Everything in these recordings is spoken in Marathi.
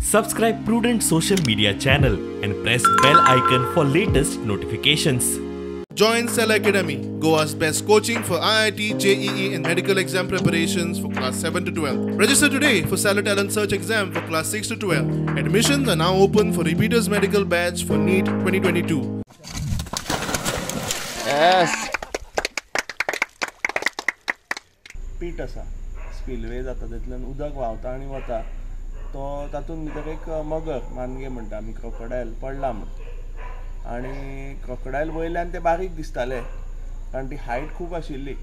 Subscribe Prudent social media channel and press bell icon for latest notifications. Join Cell Academy, Goa's best coaching for IIT, JEE and medical exam preparations for class 7 to 12. Register today for Cell Talent Search exam for class 6 to 12. Admissions are now open for repeaters medical batch for NEET 2022. Yes. पीट आसा स्पिलवे जाता तितल्यान उदक व्हांवता आनी वता तो तातूंत भितर एक मगर मानगे म्हणटा आमी क्रोकोडायल पडला म्हण आनी क्रोकोडायल वयल्यान ते बारीक दिसताले कारण ती हायट खूब आशिल्ली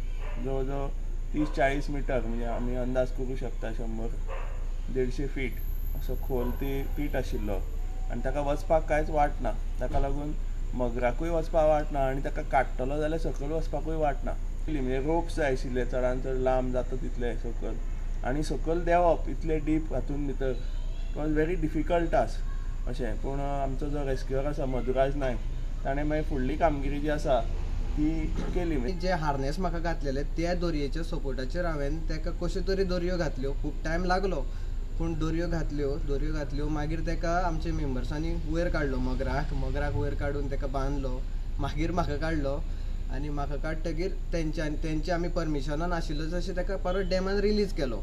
जवळ जवळ 30-40 मिटर म्हणजे आमी अंदाज करूं शकता 100-150 फीट असो खोल ती पीट आशिल्लो आनी ताका वचपाक कांयच वाट ना ताका लागून मगराकूय वचपाक वाट ना आनी ताका काडटलो जाल्यार सकयल वचपाकूय वाट ना म्हणजे रोप्स जाय आशिल्ले चडांत चड लांब जाता तितले सकयल आनी सकयल देंवप इतले डीप हातून भितर it was very difficult task अशें पूण आमचो जो रेस्क्यूअर आसा मधुराज नायक ताणें मागीर फुडली कामगिरी जी आसा ती केली. जे हार्नेस म्हाका घातलेले त्या दोरयेच्या सपोर्टाचेर हांवें ताका कश्यो तरी दोरयो घातल्यो खूब टायम लागलो पूण दोरयो घातल्यो मागीर ताका आमच्या मेंबर्सांनी वयर काडलो मगराक वयर काडून ताका बांदलो मागीर म्हाका काडलो आनी म्हाका काडटकीर तेंचे आमी परमिशनान आशिल्लो जशें ताका परत डॅमान रिलीज केलो.